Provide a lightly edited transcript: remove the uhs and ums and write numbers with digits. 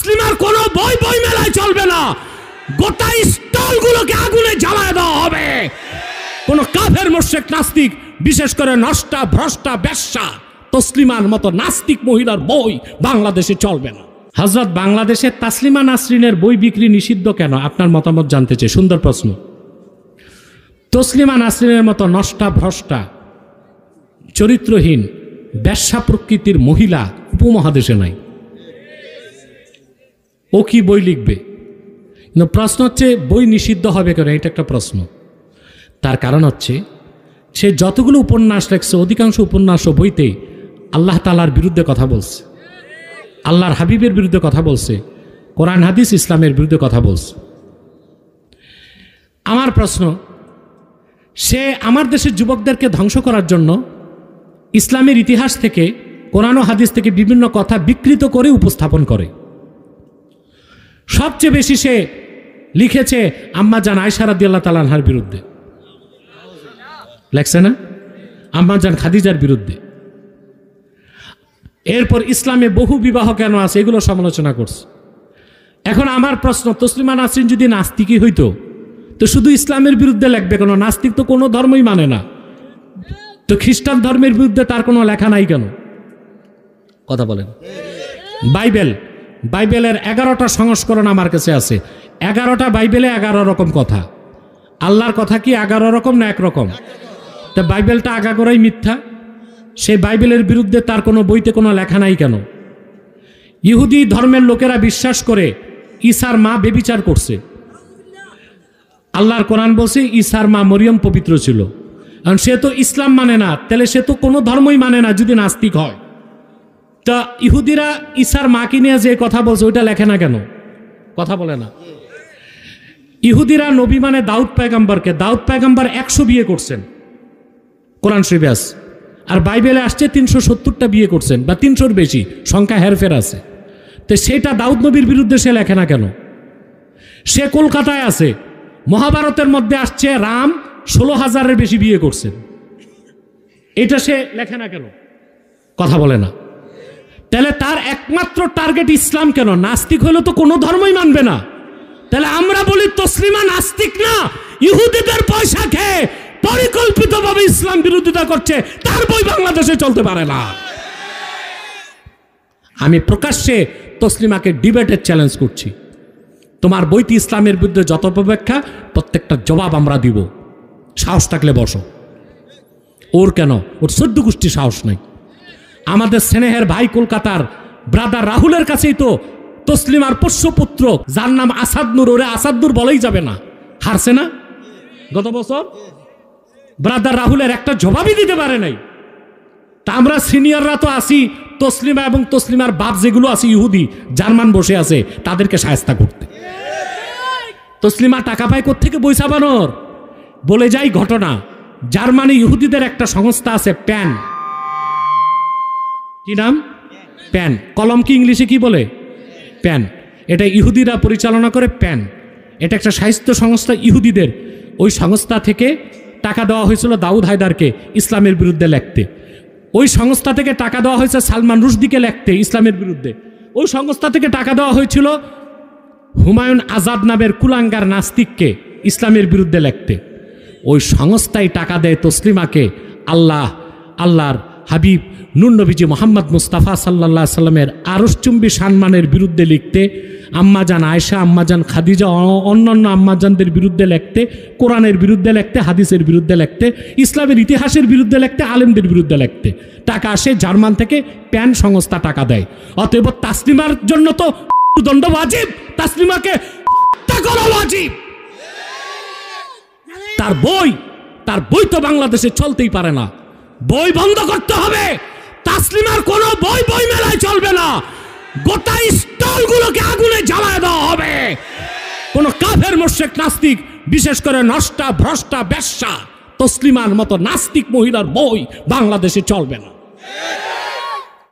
তাসলিমার কোনো বই বই মেলায় চলবে না, গোটা স্টলগুলোকে আগুনে জ্বালায় দেওয়া হবে। কোন কাফের মুশরিক নাস্তিক, বিশেষ করে নষ্টা ভ্রষ্টা বেশ্যা তসলিমার মতো নাস্তিক মহিলার বই বাংলাদেশে চলবে না। হযরত, বাংলাদেশে তাসলিমা নাসরিনের বই বিক্রি নিষিদ্ধ কেন? আপনার মতামত জানতে চাই। সুন্দর প্রশ্ন। তসলিমা নাসরিনের মতো নষ্টা ভ্রষ্টা চরিত্রহীন বেশ্যা প্রকৃতির মহিলা উপমহাদেশে নাই। ও কি বই লিখবে? প্রশ্ন হচ্ছে বই নিষিদ্ধ হবে কেন, এটা একটা প্রশ্ন। তার কারণ হচ্ছে সে যতগুলো উপন্যাস লেখছে অধিকাংশ উপন্যাস ও বইতে আল্লাহ তাআলার বিরুদ্ধে কথা বলছে, আল্লাহর হাবিবের বিরুদ্ধে কথা বলছে, কোরআন হাদিস ইসলামের বিরুদ্ধে কথা বলছে। আমার প্রশ্ন, সে আমার দেশের যুবকদেরকে ধ্বংস করার জন্য ইসলামের ইতিহাস থেকে, কোরআন ও হাদিস থেকে বিভিন্ন কথা বিকৃত করে উপস্থাপন করে। সবচেয়ে বেশি সে লিখেছে আম্মাজান আয়েশা রাদিয়াল্লাহু তাআলা আনহার বিরুদ্ধে, লেখছে না? আম্মাজান খাদিজার বিরুদ্ধে। এরপর ইসলামে বহু বিবাহ কেন আছে এগুলো সমালোচনা করছে। এখন আমার প্রশ্ন, তসলিমা নাসরিন যদি নাস্তিকই হইতো তো শুধু ইসলামের বিরুদ্ধে লিখবে কেন? নাস্তিক তো কোনো ধর্মই মানে না, তো খ্রিস্টান ধর্মের বিরুদ্ধে তার কোনো লেখা নাই কেন? কথা বলেন। বাইবেলের 11টা সংস্করণ আমার কাছে আছে। 11টা বাইবেলে 11 রকম কথা। আল্লাহর কথা কি 11 রকম না একরকম? তা বাইবেলটা আগাগোড়াই মিথ্যা। সেই বাইবেলের বিরুদ্ধে তার কোনো বইতে কোনো লেখা নাই কেন? ইহুদি ধর্মের লোকেরা বিশ্বাস করে ঈসার মা বেবিচার করছে। আল্লাহর কোরআন বলছে ঈসার মা মরিয়ম পবিত্র ছিল। কারণ সে তো ইসলাম মানে না, তাহলে সে তো কোনো ধর্মই মানে না যদি নাস্তিক হয়। তা ইহুদিরা ঈসার মাকে নিয়ে যে কথা বলছে ওইটা লেখে না কেন? কথা বলে না। ইহুদিরা নবী মানে দাউদ পয়গম্বরকে, দাউদ পয়গম্বর 100 বিয়ে করছেন কোরআন শরীফে আছে, আর বাইবেলে আসছে 370টা বিয়ে করছেন, বা 300-র বেশি, সংখ্যা হেরফের আছে। তো সেটা দাউদ নবীর বিরুদ্ধে সে লেখে না কেন? সে কলকাতায় আছে, মহাভারতের মধ্যে আসছে রাম 16,000-এর বেশি বিয়ে করছেন, এটা সে লেখে না কেন? কথা বলে না। তাহলে তার একমাত্র টার্গেট ইসলাম কেন? নাস্তিক হলে তো কোনো ধর্মই মানবে না। তাহলে আমরা বলি তসলিমা নাস্তিক না, ইহুদিদের পয়সা খেয়ে পরিকল্পিতভাবে ইসলাম বিরোধিতা করছে, তার বই বাংলাদেশে চলতে পারে না। আমি প্রকাশ্যে তসলিমাকে ডিবেটের চ্যালেঞ্জ করছি, তোমার বইটি ইসলামের বিরুদ্ধে যত অপব্যাখ্যা প্রত্যেকটা জবাব আমরা দিব, সাহস থাকলে বসো। ওর কেন? ওর 14 গোষ্ঠী সাহস নাই। আমাদের স্নেহের ভাই কলকাতার ব্রাদার রাহুলের কাছেই তো তসলিমার পোষ্যপুত্র যার নাম আসাদ নূর, ওরে আসাদ নূর বলেই যাবে না, হারছে না গত বছর? ব্রাদার রাহুলের একটা জবাবই দিতে পারে নাই। তা আমরা সিনিয়ররা তো আসি তসলিমা এবং তসলিমার বাপ যেগুলো আছে ইহুদি জার্মান বসে আছে তাদেরকে শায়েস্তা করতে। তসলিমা টাকা পায় কোত্থেকে বই ছাপানোর? বলে যাই ঘটনা, জার্মানি ইহুদিদের একটা সংস্থা আছে প্যান, কি নাম? প্যান। কলম কি ইংলিশে কি বলে? প্যান। এটা ইহুদিরা পরিচালনা করে প্যান। এটা একটা সাহিত্য সংস্থা ইহুদিদের। ওই সংস্থা থেকে টাকা দেওয়া হয়েছিল দাউদ হায়দারকে ইসলামের বিরুদ্ধে লিখতে। ওই সংস্থা থেকে টাকা দেওয়া হয়েছে সালমান রুশদিকে লিখতে ইসলামের বিরুদ্ধে। ওই সংস্থা থেকে টাকা দেওয়া হয়েছিল হুমায়ুন আজাদ নামের কুলাঙ্গার নাস্তিককে ইসলামের বিরুদ্ধে লিখতে। ওই সংস্থায় টাকা দেয় তসলিমাকে আল্লাহর হাবিব নূর নবীজি মোহাম্মদ মুস্তাফা সাল্লাল্লাহু আলাইহি সাল্লামের আরশচুম্বী সম্মানের বিরুদ্ধে লিখতে, আম্মাজান আয়েশা, আম্মাজান খাদিজা, অন্যান্য আম্মাজানদের বিরুদ্ধে লিখতে, কোরআনের বিরুদ্ধে লিখতে, হাদিসের বিরুদ্ধে লিখতে, ইসলামের ইতিহাসের বিরুদ্ধে লিখতে, আলেমদের বিরুদ্ধে লিখতে। টাকা আসে জার্মান থেকে, প্যান সংস্থা টাকা দেয়। অতএব তাসলিমার জন্য তো দণ্ড ওয়াজিব, তাসলিমাকে হত্যা করা ওয়াজিব। তার বই তো বাংলাদেশে চলতেই পারে না, বই বন্ধ করতে হবে। তাসলিমার কোনো বই বই মেলায় চলবে না, গোটা স্টলগুলোকে আগুনে জ্বালায় দেওয়া হবে। কোন কাফের মুশরিক নাস্তিক, বিশেষ করে নষ্টা ভ্রষ্টা বেশ্যা তসলিমার মতো নাস্তিক মহিলার বই বাংলাদেশে চলবে না।